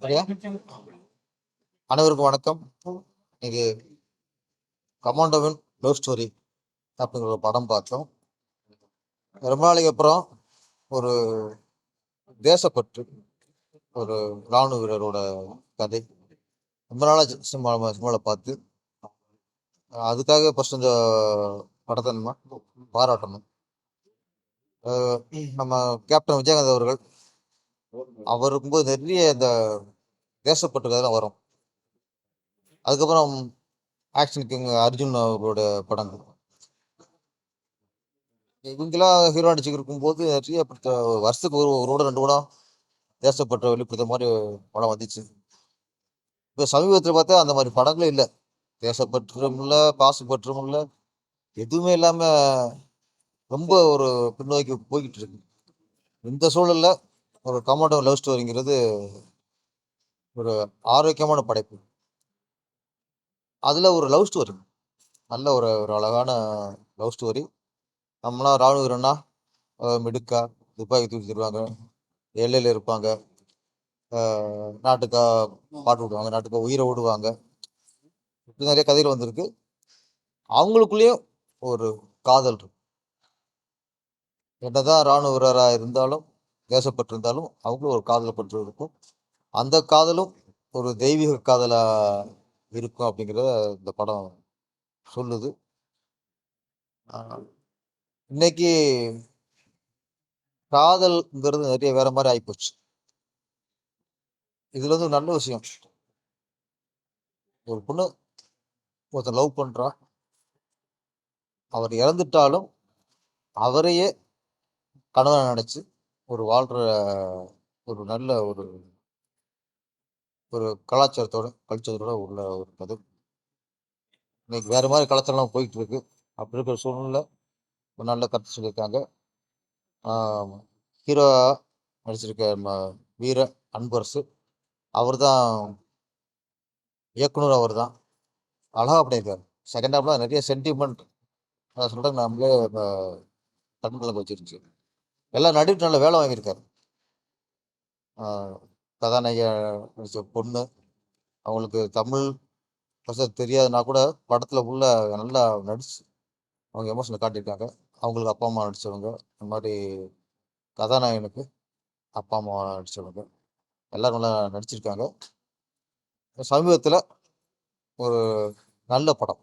சரியா? அனைவருக்கும் வணக்கம். இது கமாண்டோவின் லவ் ஸ்டோரி அப்படிங்கிற ஒரு படம் பார்த்தோம். ரொம்ப நாளைக்கு அப்புறம் ஒரு தேசப்பற்று, ஒரு இராணுவ வீரரோட கதை. ரொம்ப நாளாக சினிமாவில் பார்த்து அதுக்காக ஃபர்ஸ்ட் இந்த படத்தை நம்ம பாராட்டணும். நம்ம கேப்டன் விஜயகாந்த் அவர்கள் அவர் இருக்கும்போது நிறைய இந்த தேசப்பற்று கதைலாம் வரும். அதுக்கப்புறம் ஆக்ஷன் கிங் அர்ஜுன் அவரோட படங்கள், இவங்கெல்லாம் ஹீரோ நடிச்சு இருக்கும்போது நிறைய வருஷத்துக்கு ஒரு கூட 2 படம் தேசப்பற்ற வெளிப்படுத்த மாதிரி படம் வந்துச்சு. இப்போ சமீபத்தில் பார்த்தா அந்த மாதிரி படங்களே இல்லை. தேசப்பற்றும் இல்லை, பாசுபற்றும் இல்லை, எதுவுமே இல்லாமல் ரொம்ப ஒரு பின்னோக்கி போய்கிட்டு இருக்கு. இந்த சூழலில் ஒரு கமாண்டோ லவ் ஸ்டோரிங்கிறது ஒரு ஆரோக்கியமான படைப்பு. அதில் ஒரு லவ் ஸ்டோரி, நல்ல ஒரு ஒரு அழகான லவ் ஸ்டோரி. நம்மளாம் ராணுவ வீரன்னா மிடுக்கா துப்பாக்கி தூக்கி தருவாங்க, எல்லையில் இருப்பாங்க, நாட்டுக்கா பாட்டு விடுவாங்க, நாட்டுக்கா உயிரை விடுவாங்க. இப்படி நிறைய கதைகள் வந்திருக்கு. அவங்களுக்குள்ளேயும் ஒரு காதல் இருக்கு. என்னதான் ராணுவ வீரராக இருந்தாலும், தேசப்பட்டு இருந்தாலும் அவங்களும் ஒரு காதல் பற்று இருக்கும். அந்த காதலும் ஒரு தெய்வீக காதலா இருக்கும் அப்படிங்கிறத இந்த படம் சொல்லுது. இன்னைக்கு காதல்ங்கிறது நிறைய வேற மாதிரி ஆயிப்போச்சு. இதுல வந்து நல்ல விஷயம், ஒரு பொண்ணு ஒருத்தர் லவ் பண்றா, அவர் இறந்துட்டாலும் அவரையே கணவன் நினைச்சு ஒரு வாழ்ற ஒரு நல்ல ஒரு ஒரு கலாச்சாரத்தோட உள்ள ஒரு கதை. இன்னைக்கு வேற மாதிரி கலாச்சாரம் போயிட்டு இருக்கு. அப்படி இருக்கிற சூழ்நிலை ஒரு நல்ல கருத்து சொல்லியிருக்காங்க. ஹீரோ நடிச்சிருக்க வீர அன்பரசு, அவர் தான் இயக்குனர், அவர் தான் அழகா பண்ணியிருக்காரு. செகண்ட் ஹாஃப்ல நிறைய சென்டிமெண்ட் சொல்றாங்க, நம்மளே கண்களுக்கு வச்சிருச்சு. எல்லா நடிப்பு நல்ல வேலை வாங்கியிருக்காரு. கதாநாயக நடிச்ச பொண்ணு, அவங்களுக்கு தமிழ் தெரியாதுன்னா கூட படத்தில் உள்ள நல்லா நடிச்சு அவங்க எமோஷனை காட்டியிருக்காங்க. அவங்களுக்கு அப்பா அம்மா நடித்தவங்க, இந்த மாதிரி கதாநாயகனுக்கு அப்பா அம்மா நடித்தவங்க எல்லோரும் நல்லா நடிச்சிருக்காங்க. சமீபத்தில் ஒரு நல்ல படம்,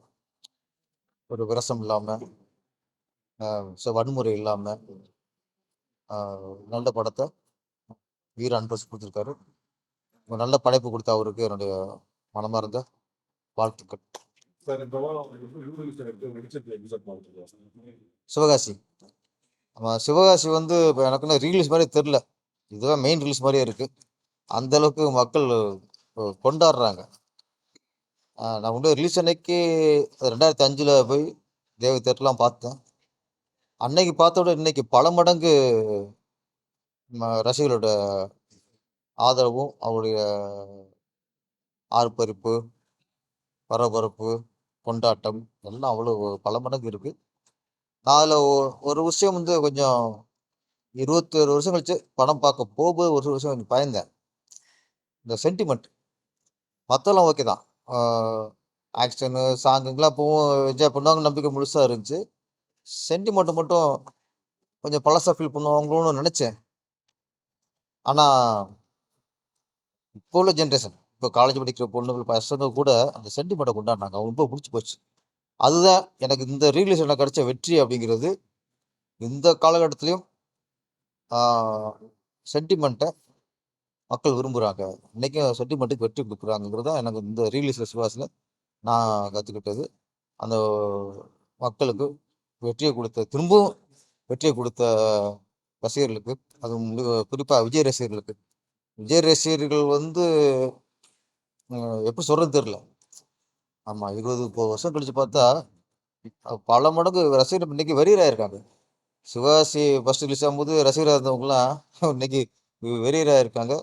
ஒரு விரசம் இல்லாமல், வன்முறை இல்லாமல் நல்ல படத்தை வீர அன்பரசு கொடுத்துருக்காரு. ஒரு நல்ல படைப்பு கொடுத்த அவருக்கு என்னுடைய மனமார்ந்த வாழ்த்துக்கள். சிவகாசி, ஆமாம், சிவகாசி வந்து இப்போ எனக்குன்னு ரீலீஸ் மாதிரி தெரில, இதுதான் மெயின் ரிலீஸ் மாதிரியே இருக்குது. அந்த அளவுக்கு மக்கள் கொண்டாடுறாங்க. நான் வந்து ரிலீஸ் அன்னைக்கு 2005 போய் தேவி தேட்டர்லாம் பார்த்தேன். அன்னைக்கு பார்த்தோட இன்னைக்கு பல மடங்கு ரசிகர்களோட ஆதரவும் அவருடைய ஆர்ப்பரிப்பு, பரபரப்பு, கொண்டாட்டம் எல்லாம் அவ்வளோ பல மடங்கு இருக்கு. நான் அதில் ஒரு விஷயம் வந்து கொஞ்சம் 21 வருஷம் கழிச்சு படம் பார்க்க போகும்போது ஒரு விஷயம் கொஞ்சம் பயந்தேன். இந்த சென்டிமெண்ட் மற்றெல்லாம் ஓகே தான், ஆக்ஷனு சாங்குங்கெலாம் போகும், என்ஜாய் பண்ணுவாங்க, நம்பிக்கை முழுசாக இருந்துச்சு. சென்டிமெண்ட் மட்டும் கொஞ்சம் பழசாக ஃபீல் பண்ணுவாங்களோன்னு நினச்சேன். ஆனால் இப்போ உள்ள ஜென்ரேஷன், இப்போ காலேஜ் படிக்கிற பொண்ணுகள் பசங்க கூட அந்த சென்டிமெண்ட்டை கொண்டாடினாங்க, அவங்க ரொம்ப பிடிச்சி போச்சு. அதுதான் எனக்கு இந்த ரீலீஸ் எனக்கு கிடைச்ச வெற்றி அப்படிங்கிறது. இந்த காலகட்டத்திலையும் சென்டிமெண்ட்டை மக்கள் விரும்புகிறாங்க, இன்றைக்கும் சென்டிமெண்ட்டுக்கு வெற்றி கொடுக்குறாங்கிறது தான் எனக்கு இந்த ரீலீஸில் சிவாசில் நான் கற்றுக்கிட்டது. அந்த மக்களுக்கு வெற்றியை கொடுத்த, திரும்பவும் வெற்றியை கொடுத்த ரசிகர்களுக்கு, அது குறிப்பாக விஜய் ரசிகர்களுக்கு, விஜய் ரசிகர்கள் வந்து எப்படி சொல்கிறது தெரில. ஆமாம், 20-30 வருஷம் கழிச்சு பார்த்தா பல மடங்கு ரசிகர்கள் இன்னைக்கு வெறியராக இருக்காங்க. சிவாசி ஃபர்ஸ்ட் ரிலீஸ் ஆகும்போது ரசிகராக இருந்தவங்களாம் இன்னைக்கு வெறியராக இருக்காங்க.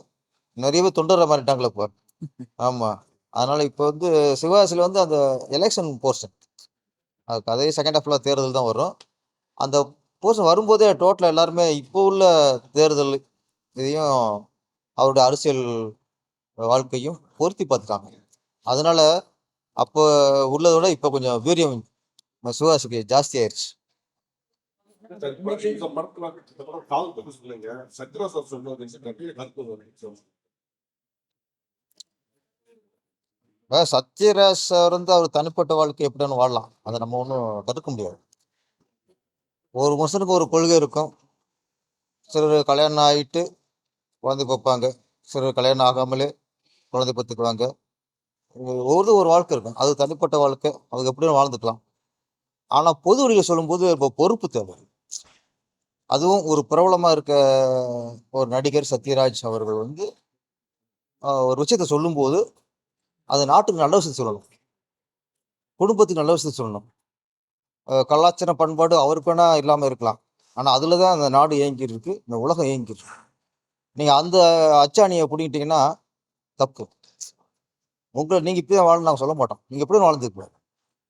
நிறைய பேர் தொண்டரை மாறிட்டாங்களே இப்போ. ஆமாம், அதனால் இப்போ வந்து சிவாசியில் வந்து அந்த எலெக்ஷன் போர்ஷன், அது கதையை செகண்ட் ஹாஃபில் தேர்தல் தான் வரும். அந்த போர்ஷன் வரும்போதே டோட்டலாக எல்லாருமே இப்போ உள்ள தேர்தல் இதையும் அவருடைய அரசியல் வாழ்க்கையும் பொருத்தி பார்த்துட்டாங்க. அதனால அப்போ உள்ளதை விட இப்போ கொஞ்சம் வீரியம் சிவகாசிக்கு ஜாஸ்தி ஆயிடுச்சு. இந்த படத்துல இந்த படம் காதல் பத்தி சொன்னீங்க. சத்யராஜ் சார் சொன்னது நிறைய கருத்து வருது. சத்யராஜ் சார் வந்து அவர் தனிப்பட்ட வாழ்க்கை எப்படின்னு வாழலாம், அதை நம்ம ஒன்றும் தடுக்க முடியாது. ஒரு மனுஷனுக்கு ஒரு கொள்கை இருக்கும். சிலர் கல்யாணம் ஆகிட்டு குழந்தை பார்ப்பாங்க, சிலர் கல்யாணம் ஆகாமலே குழந்தை பார்த்துக்குவாங்க. ஒரு வாழ்க்கை இருக்கும், அது தனிப்பட்ட வாழ்க்கை, அது எப்படின்னு வாழ்ந்துக்கலாம். ஆனால் பொது வழியில் சொல்லும்போது இப்போ பொறுப்பு தேவை. அதுவும் ஒரு பிரபலமாக இருக்க ஒரு நடிகர் சத்யராஜ் அவர்கள் வந்து ஒரு விஷயத்தை சொல்லும்போது அது நாட்டுக்கு நல்ல விஷயத்தை சொல்லணும், குடும்பத்துக்கு நல்ல விஷயத்தை சொல்லணும். கலாச்சார பண்பாடு அவருக்கு வேணா இல்லாமல் இருக்கலாம், ஆனால் அதில் தான் அந்த நாடு இயங்கிட்டு இருக்கு, இந்த உலகம் இயங்கிட்டு இருக்கு. நீங்கள் அந்த அச்சாணியை பிடிக்கிட்டீங்கன்னா தப்பு. நீங்கள் இப்படி தான் வாழணும் நாங்கள் சொல்ல மாட்டோம், நீங்கள் எப்படி வாழ்ந்துருக்கலாம்.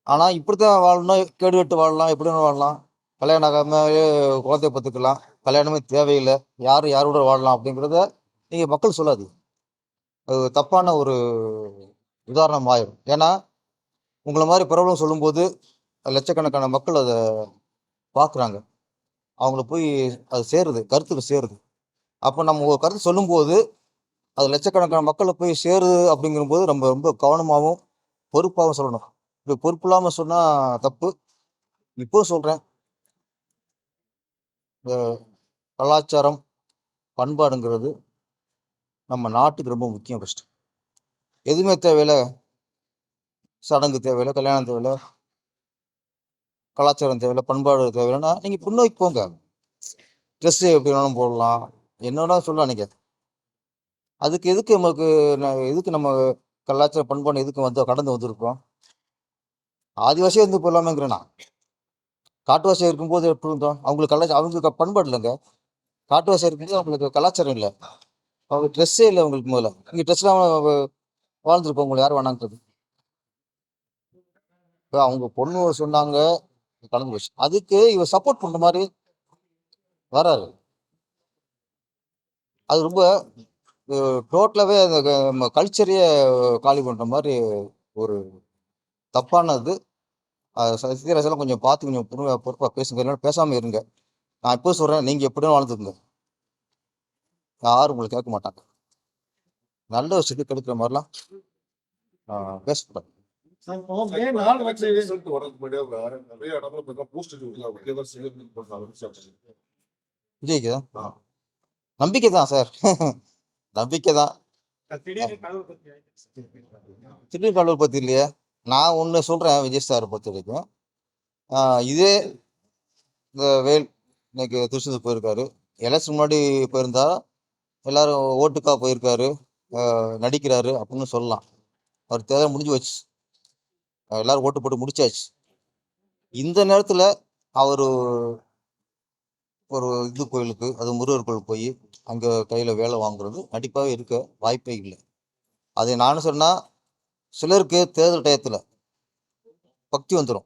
ஆனால் இப்படி தான் வாழணும், கேடு கட்டு வாழலாம், எப்படி வாழலாம், கல்யாணம் ஆகாமல் குழந்தைய பார்த்துக்கலாம், கல்யாணமே தேவையில்லை, யாரோட வாழலாம் அப்படிங்கிறத நீங்கள் மக்கள் சொல்லாது. அது தப்பான ஒரு உதாரணம் ஆயிடும். ஏன்னா உங்களை மாதிரி பிரபலம் சொல்லும்போது லட்சக்கணக்கான மக்கள் அதை பார்க்குறாங்க, அவங்கள போய் அது சேருது, கருத்துக்கு சேருது. அப்போ நம்ம ஒரு கருத்து சொல்லும்போது அது லட்சக்கணக்கான மக்களை போய் சேருது அப்படிங்கும்போது நம்ம ரொம்ப கவனமாகவும் பொறுப்பாகவும் சொல்லணும். இப்படி பொறுப்பு இல்லாமல் சொன்னால் தப்பு. இப்போ சொல்கிறேன், இந்த கலாச்சாரம் பண்பாடுங்கிறது நம்ம நாட்டுக்கு ரொம்ப முக்கியம். ஃபஸ்ட்டு எதுவுமே தேவையில்லை, சடங்கு தேவையில்லை, கல்யாணம் தேவையில்லை, கலாச்சாரம் தேவையில்லை, பண்பாடு தேவையில்லைன்னா நீங்கள் பின்னோக்கி போங்க. ட்ரெஸ்ஸு எப்படி வேணாலும் போடலாம், என்னோட சொல்லலாம். நீங்கள் எதுக்கு நம்ம கலாச்சார பண்பாடு எதுக்கு வந்து கடந்து வந்திருக்கோம்? ஆதிவாசியாக இருந்து போடலாமேங்கிறேன் நான். காட்டுவாசியாக இருக்கும்போது எப்படி இருந்தோம்? அவங்களுக்கு பண்பாடு இல்லைங்க. காட்டுவாசியாக இருக்கும்போது அவங்களுக்கு கலாச்சாரம் இல்லை, அவங்க ட்ரெஸ்ஸே இல்லை அவங்களுக்கு. முதல்ல இங்கே ட்ரெஸ்லாம் வாழ்ந்துருப்போம், உங்களை யார் வேணாங்கிறது. இப்போ அவங்க பொண்ணு சொன்னாங்க, கலந்து போச்சு. அதுக்கு இவர் சப்போர்ட் பண்ணுற மாதிரி வராரு. அது ரொம்ப டோட்டலாகவே அந்த கல்ச்சரையே காலி பண்ணுற மாதிரி ஒரு தப்பானது. சத்யராஜெல்லாம் கொஞ்சம் பார்த்து கொஞ்சம் பொறுப்பாக பேசுங்க, இல்லைன்னா பேசாமல் இருங்க. நான் இப்போ சொல்கிறேன், நீங்கள் எப்படியும் வாழ்ந்துக்குங்க, யாரும் உங்களுக்கு கேட்க மாட்டாங்க. நல்ல விஷயத்துக்கு கெடுக்கிற மாதிரிலாம் பேசக்கூடாது. விஜய்க்கு தான் நம்பிக்கை தான் சார். நம்பிக்கை தான். திடீர் கடவுள் பற்றி இல்லையா? நான் ஒன்று சொல்கிறேன், விஜய் சாரை பொறுத்த வரைக்கும். இதே இந்த வேல் இன்னைக்கு திருச்செந்தூர் போயிருக்காரு, எலெக்ஷன் முன்னாடி போயிருந்தா எல்லாரும் ஓட்டுக்காக போயிருக்காரு, நடிக்கிறாரு அப்படின்னு சொல்லலாம். அவர் தேர்தல் முடிஞ்சு வச்சு, எல்லாரும் ஓட்டு போட்டு முடிச்சாச்சு. இந்த நேரத்தில் அவர் ஒரு இந்து கோயிலுக்கு, அது முருகர் கோயில் போய் அங்கே கையில் வேலை வாங்குறது நடிப்பாகவே இருக்க வாய்ப்பே இல்லை. அதை நானும் சொன்னால், சிலருக்கு தேர்தல் டயத்தில் பக்தி வந்துடும்,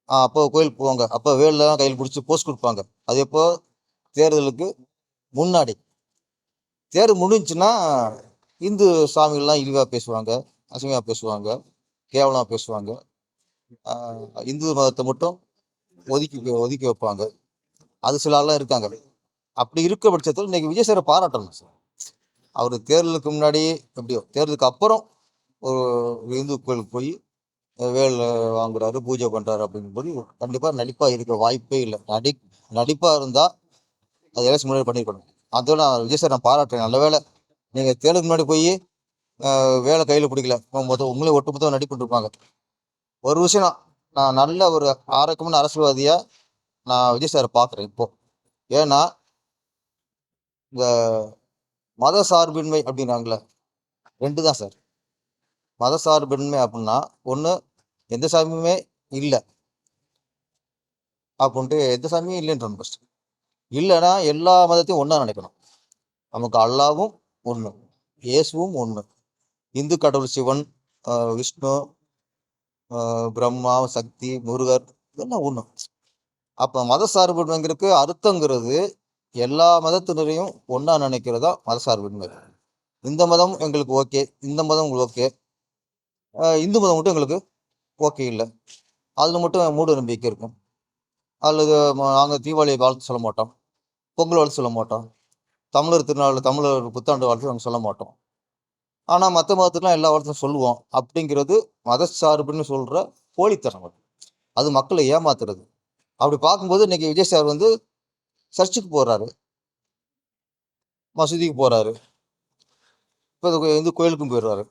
அப்போ கோயில் போவாங்க, அப்போ வேலெலாம் கையில் பிடிச்சி போஸ்ட் கொடுப்பாங்க. அது எப்போ? தேர்தலுக்கு முன்னாடி. தேர்தல் முடிஞ்சுன்னா இந்து சாமிகள்லாம் இழிவாக பேசுவாங்க, அசிங்கமாக பேசுவாங்க, கேவலமாக பேசுவாங்க, இந்து மதத்தை மட்டும் ஒதுக்கி வைப்பாங்க. அது சில ஆள்லாம் இருக்காங்க. அப்படி இருக்க பட்சத்தில் இன்னைக்கு விஜய் சாரை பாராட்டணும் சார். அவர் தேர்தலுக்கு முன்னாடி எப்படியோ, தேர்தலுக்கு அப்புறம் ஒரு இந்து கோயிலுக்கு போய் வேல் வாங்குறாரு, பூஜை பண்ணுறாரு அப்படிங்கும்போது கண்டிப்பாக நடிப்பாக இருக்க வாய்ப்பே இல்லை. நடிப்பாக இருந்தால் அது எலெக்ஷன் முன்னாடி பண்ணியிருக்கணும். அதோட நான் விஜய் சார் நான் பாராட்டுறேன். நல்ல வேலை நீங்கள் தேர்தலுக்கு முன்னாடி போய் வேலை கையில் பிடிக்கல, உங்களே ஒட்டுமொத்தம் நடிப்பு இருப்பாங்க. ஒரு விஷயம், நான் நல்ல ஒரு ஆரோக்கியமான அரசியல்வாதியாக நான் விஜய் சாரை பார்க்குறேன் இப்போ. ஏன்னா இந்த மத சார்பின்மை அப்படின்னாங்களே, 2 தான் சார். மத சார்பின்மை அப்படின்னா, ஒன்று எந்த சாமியுமே இல்லை அப்படின்ட்டு, எந்த சாமியும் இல்லைன்றோம் ஃபஸ்ட்டு. இல்லைன்னா எல்லா மதத்தையும் ஒன்றா நினைக்கணும். நமக்கு அல்லாவும் ஒன்று, இயேசுவும் ஒன்று, இந்து கடவுள் சிவன், விஷ்ணு, பிரம்மா, சக்தி, முருகர், இதெல்லாம் ஒன்று. அப்போ மத சார்பின்மைங்கிறதுக்கு அர்த்தங்கிறது எல்லா மதத்தினரையும் ஒன்றா நினைக்கிறதா மதசார்பின்மை. இந்த மதம் எங்களுக்கு ஓகே, இந்த மதம் உங்களுக்கு ஓகே, இந்து மதம் மட்டும் எங்களுக்கு ஓகே இல்லை, அதில் மட்டும் மூட நம்பிக்கை இருக்கும். அல்லது நாங்கள் தீபாவளி வாழ்த்து சொல்ல மாட்டோம், பொங்கல் வாழ்த்து சொல்ல மாட்டோம், தமிழர் திருநாள் தமிழர் புத்தாண்டு வாழ்த்து நாங்கள் சொல்ல மாட்டோம். ஆனால் மற்ற மதத்துக்குலாம் எல்லா வாழ்த்தும் சொல்லுவோம் அப்படிங்கிறது மதச்சார்புன்னு சொல்கிற போலித்தனம். அது மக்களை ஏமாத்துறது. அப்படி பார்க்கும்போது இன்னைக்கு விஜய் சார் வந்து சர்ச்சுக்கு போகிறாரு, மசூதிக்கு போகிறாரு, இப்போ இந்து கோயிலுக்கும் போயிடுறாரு.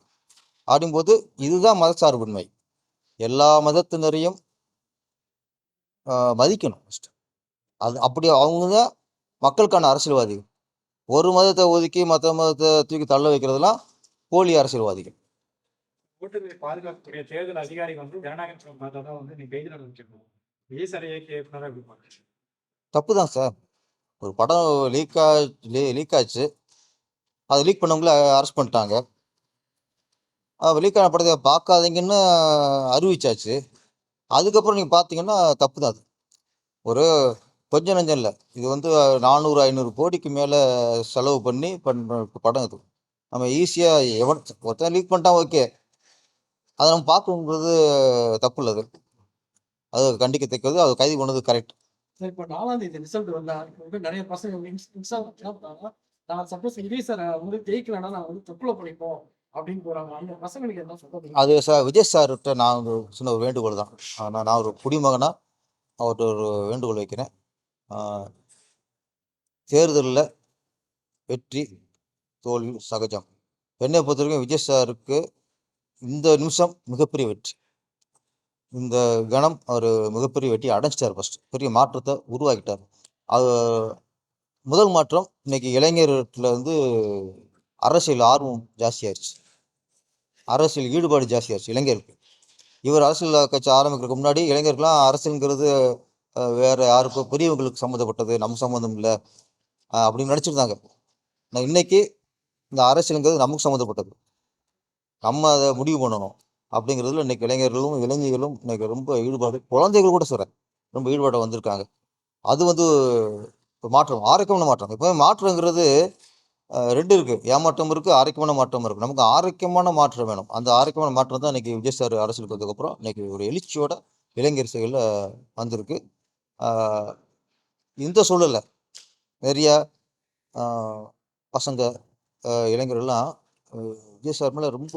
அப்படிங்கும்போது இதுதான் மதச்சார்பின்மை. எல்லா மதத்தினரையும் மதிக்கணும். அது அப்படி அவங்க தான் மக்களுக்கான அரசியல்வாதிகள். ஒரு மதத்தை ஒதுக்கி மற்ற மதத்தை தூக்கி தள்ள வைக்கிறதுலாம் போலி அரசியல்வாதிகள். ஓட்டுகளை பாதுகாக்கக்கூடிய தேர்தல் அதிகாரி வந்து ஜனநாயகம் பார்த்தா தான் வந்து நீ கைது நடவடிக்கணும். விஜய் சார் இயக்குனராக எப்படி பாருங்க? தப்பு தான் சார். ஒரு படம் லீக் ஆச்சு, அதை லீக் பண்ணவங்கள அரெஸ்ட் பண்ணிட்டாங்க. லீக் ஆன படத்தை பார்க்காதீங்கன்னு அறிவிச்சாச்சு. அதுக்கப்புறம் நீங்கள் பார்த்தீங்கன்னா தப்பு தான் அது. ஒரு கொஞ்சம் நஞ்சம் இல்லை, இது வந்து 400-500 கோடிக்கு மேலே செலவு பண்ணி படம் இது. நம்ம ஈஸியாக ஒருத்தன் லீக் பண்ணிட்டான் ஓகே, அதை நம்ம பார்க்கணுங்கிறது தப்பு இல்லை. அது கண்டிக்கத்தக்கது, அது கைது பண்ணது கரெக்ட். சார் இப்போ 4ஆம் தேதி ரிசல்ட் வந்தா வந்து நிறைய பசங்க என்ன பண்ணாங்கன்னா, நான் சப்போஸ் விஜய் சார் வந்து ஜெயிக்கலன்னா நான் வந்து தற்கொலை பண்ணிப்போம் அப்படின்னு போறாங்க. அந்த பசங்களுக்கு என்ன சொல்றது? அது விஜய் சார்கிட்ட நான் ஒரு சின்ன ஒரு வேண்டுகோள் தான். நான் ஒரு குடிமகனா அவர்கிட்ட ஒரு வேண்டுகோள் வைக்கிறேன். தேர்தலில் வெற்றி தோல்வி சகஜம். என்னை பொறுத்த வரைக்கும் விஜய் சாருக்கு இந்த நிமிஷம் மிகப்பெரிய வெற்றி. இந்த கணம் அவர் மிகப்பெரிய வெற்றி அடைஞ்சிட்டார். ஃபர்ஸ்ட் பெரிய மாற்றத்தை உருவாக்கிட்டார். அது முதல் மாற்றம். இன்னைக்கு இளைஞர்கிட்ட வந்து அரசியல் ஆர்வம் ஜாஸ்தியாயிருச்சு, அரசியல் ஈடுபாடு ஜாஸ்தியாயிருச்சு இளைஞருக்கு. இவர் அரசியல் கட்சி ஆரம்பிக்கிறதுக்கு முன்னாடி இளைஞர்கள்லாம் அரசியல்ங்கிறது வேற யாருக்கும் பெரியவங்களுக்கு சம்மந்தப்பட்டது, நம்ம சம்மந்தம் இல்லை அப்படின்னு நினச்சிருந்தாங்க. நான் இன்னைக்கு இந்த அரசியலுங்கிறது நமக்கு சம்மந்தப்பட்டது, நம்ம அதை முடிவு பண்ணணும் அப்படிங்கிறதுல இன்னைக்கு இளைஞர்களும் இன்னைக்கு ரொம்ப ஈடுபாடு, குழந்தைகள் கூட சொல்கிறேன், ரொம்ப ஈடுபாடு வந்திருக்காங்க. அது வந்து மாற்றம், ஆரோக்கியமான மாற்றம். இப்போ மாற்றங்கிறது ரெண்டு இருக்கு, ஏமாற்றம் இருக்கு, ஆரோக்கியமான மாற்றம் இருக்கு. நமக்கு ஆரோக்கியமான மாற்றம் வேணும். அந்த ஆரோக்கியமான மாற்றம் தான் இன்னைக்கு விஜய் சார் அரசியலுக்கு வந்ததுக்கப்புறம் இன்னைக்கு ஒரு எழுச்சியோட இளைஞர் செயலில் வந்திருக்கு. இந்த சூழலில் நிறைய பசங்க இளைஞர்கள்லாம் விஜய் சார் மேலே ரொம்ப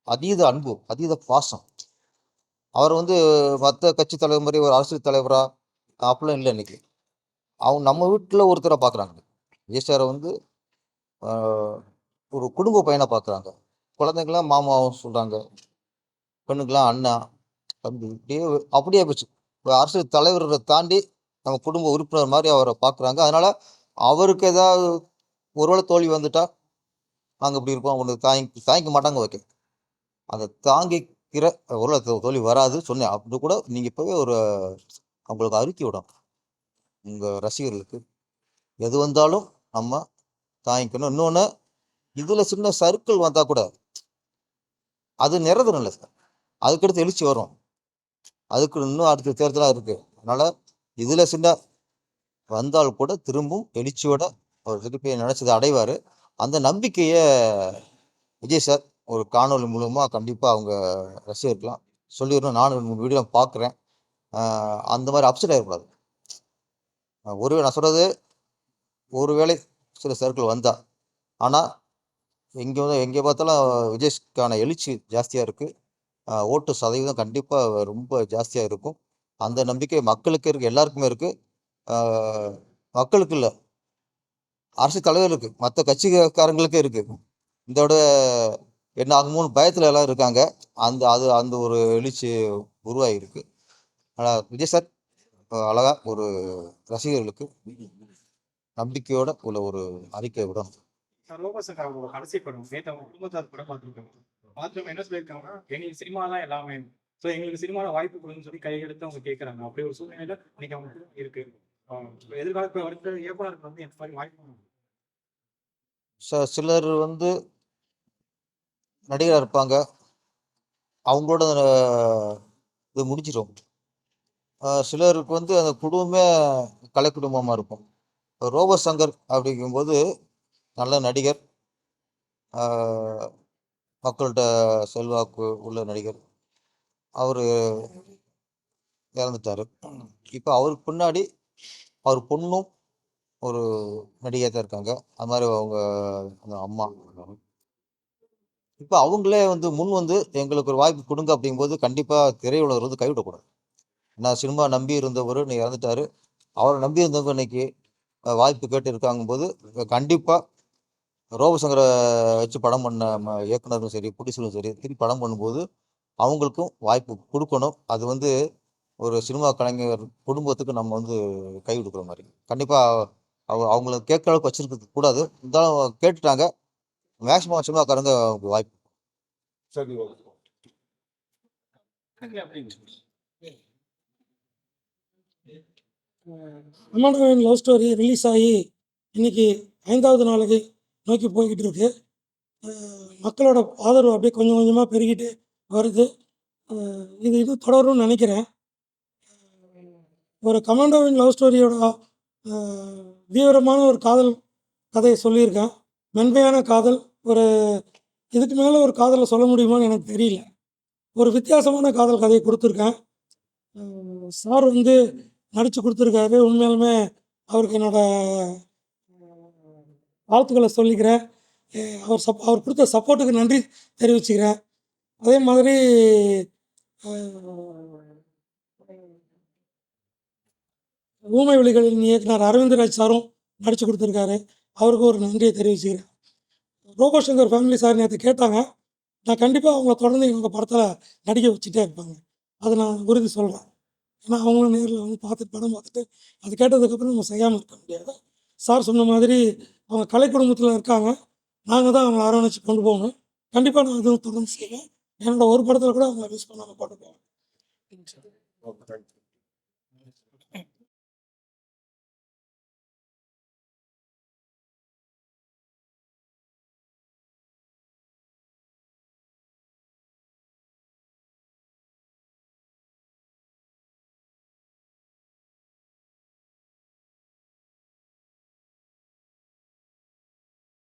அதீத அன்பு, அதீத பாசம். அவர் வந்து மற்ற கட்சி தலைவர் மாதிரி ஒரு அரசியல் தலைவரா அப்படிலாம் இல்லை. இன்னைக்கு அவங்க நம்ம வீட்டில் ஒருத்தரை பார்க்குறாங்க. விஜய் சாரை வந்து ஒரு குடும்ப பையனை பார்க்குறாங்க. குழந்தைங்களாம் மாமாவும் சொல்கிறாங்க, பெண்ணுக்கெல்லாம் அண்ணா தம்பி, அப்படியே போச்சு. அரசியல் தலைவரை தாண்டி நம்ம குடும்ப உறுப்பினர் மாதிரி அவரை பார்க்குறாங்க. அதனால அவருக்கு ஏதாவது ஒருவேளை தோல்வி வந்துட்டா நாங்கள் இப்படி இருப்போம் ஒன்று தாங்கிக்க மாட்டாங்க. ஓகே, அதை தாங்கிக்கிற ஒருவேளை தோல்வி வராது சொன்னேன். அப்படி கூட நீங்கள் இப்போவே ஒரு அவங்களுக்கு அறிக்கை விடும், உங்கள் ரசிகர்களுக்கு எது வந்தாலும் நம்ம தாங்கிக்கணும். இன்னொன்று, இதில் சின்ன சர்க்கிள் வந்தால் கூட அது நிறைவேறும் இல்லை சார், அதுக்கடுத்து எழுச்சி வரும். அதுக்கு இன்னும் அடுத்த தேர்தலாக இருக்குது. அதனால் இதில் சின்ன வந்தால் கூட திரும்பவும் எழுச்சியோட அவர் திருப்பி நினச்சதை அடைவார். அந்த நம்பிக்கையை விஜய் சார் ஒரு காணொலி மூலமாக கண்டிப்பாக அவங்க ரசிகர்கள்லாம் சொல்லிடணும். நானும் வீடியோ பார்க்குறேன். அந்த மாதிரி அப்செட் ஆகிடக்கூடாது. நான் சொல்கிறது, ஒருவேளை சில சர்க்கிள் வந்தால், ஆனால் எங்கே பார்த்தாலும் விஜய்க்கான எழுச்சி ஜாஸ்தியாக இருக்குது. ஓட்டு சதவீதம் கண்டிப்பாக ரொம்ப ஜாஸ்தியாக இருக்கும். அந்த நம்பிக்கை மக்களுக்கு இருக்குது, எல்லாருக்குமே இருக்குது. மக்களுக்கு இல்லை, அரசியல் தலைவர்களுக்கு, மற்ற கட்சிக்காரங்களுக்கே இருக்குது. இதோட என்ன ஆகுமோன்னு பயத்தில் எல்லாம் இருக்காங்க. அந்த ஒரு எழுச்சி உருவாகிருக்கு. ஆனால் விஜய் சார் அழகா ஒரு ரசிகர்களுக்கு நம்பிக்கையோட உள்ள ஒரு அறிக்கை விடணும். அவங்களோட கடைசி படம் நேற்று அவங்க குடும்பத்தார் படம் பார்த்துருக்காங்க. பார்த்து என்ன சொல்லியிருக்காங்கன்னா, எங்களுக்கு சினிமா தான் எல்லாமே, ஸோ எங்களுக்கு சினிமாவில் வாய்ப்பு கொடுன்னு சொல்லி கையெழுத்து அவங்க கேட்குறாங்க. அப்படி ஒரு சூழ்நிலையில இன்னைக்கு அவங்க இருக்கு. எதிர்காலத்தில் வருகிற இயக்குனருக்கு வந்து எந்த மாதிரி வாய்ப்பு? சிலர் வந்து நடிகராக இருப்பாங்க, அவங்களோட இது முடிஞ்சிடும். சிலருக்கு வந்து அந்த குடும்பமே கலை குடும்பமாக இருக்கும். ரோபோ சங்கர் அப்படிங்கும்போது நல்ல நடிகர், ஆஹ் மக்கள்கிட்ட செல்வாக்கு உள்ள நடிகர். அவர் இறந்துட்டாரு. இப்போ அவருக்கு பின்னாடி அவர் பொண்ணும் ஒரு நடிகையாக தான் இருக்காங்க. அது மாதிரி அவங்க அந்த அம்மா. இப்போ அவங்களே வந்து முன் வந்து எங்களுக்கு ஒரு வாய்ப்பு கொடுங்க அப்படிங்கும்போது கண்டிப்பாக திரையுலகர் வந்து கைவிடக்கூடாது. நான் சினிமா நம்பி இருந்தவர் இன்னைக்கு இறந்துட்டாரு. அவரை நம்பி இருந்தவங்க இன்னைக்கு வாய்ப்பு கேட்டு இருக்காங்கும்போது கண்டிப்பாக ரோபசங்கரை வச்சு படம் பண்ண இயக்குனரும் சரி, ப்ரொடியூசரும் சரி, திருப்பி படம் பண்ணும்போது அவங்களுக்கும் வாய்ப்பு கொடுக்கணும். அது வந்து ஒரு சினிமா கலைஞர் குடும்பத்துக்கு நம்ம வந்து கை கொடுக்குற மாதிரி. கண்டிப்பாக அவங்கள கேட்குற அளவுக்கு வச்சிருக்க கூடாது. இருந்தாலும் கேட்டுட்டாங்க. மேக்சிமம் சினிமாக்காரங்க அவங்களுக்கு வாய்ப்பு. சரி, ஓகே. அம்மானவன் லவ் ஸ்டோரி ரிலீஸ் ஆகி இன்னைக்கு 5வது நாளுக்கு நோக்கி போய்கிட்டு இருக்கு. மக்களோட ஆதரவு அப்படியே கொஞ்சம் கொஞ்சமாக பெருகிட்டு வருது. இது தொடரும்னு நினைக்கிறேன். ஒரு கமாண்டோவின் லவ் ஸ்டோரியோட தீவிரமான ஒரு காதல் கதையை சொல்லியிருக்கேன். மென்மையான காதல். ஒரு இதுக்கு மேலே ஒரு காதலை சொல்ல முடியுமான்னு எனக்கு தெரியல. ஒரு வித்தியாசமான காதல் கதையை கொடுத்துருக்கேன். சார் வந்து நடித்து கொடுத்துருக்காரு. உண்மையாலுமே அவருக்கு என்னோட வாழ்த்துக்களை சொல்லிக்கிறேன். அவர் கொடுத்த சப்போர்ட்டுக்கு நன்றி தெரிவிச்சுக்கிறேன். அதே மாதிரி ஊமை விழிகளின் இயக்குனர் அரவிந்தராஜ் சாரும் நடித்து கொடுத்துருக்காரு. அவருக்கு ஒரு நன்றியை தெரிவிச்சுக்கிறேன். ரோபோ சங்கர் ஃபேமிலி சார் நேற்று கேட்டாங்க. நான் கண்டிப்பாக அவங்கள தொடர்ந்து எங்கள் படத்தில் நடிக்க வச்சுட்டே இருப்பாங்க. அதை நான் உறுதி சொல்கிறேன். ஏன்னா அவங்களும் நேரில் வந்து பார்த்துட்டு படம் பார்த்துட்டு அது கேட்டதுக்கப்புறம் நம்ம செய்யாமல் இருக்க முடியாது. சார் சொன்ன மாதிரி அவங்க கலை குடும்பத்தில் இருக்காங்க. நாங்கள் தான் அவங்கள அரவணைச்சு கொண்டு போகணும். கண்டிப்பாக நான் அதுவும் தொடர்ந்து செய்வேன். என்னோட ஒரு படத்தில் கூட அவங்கள மிஸ் பண்ணாமல் போட்டு போவேன். Okay, thank you.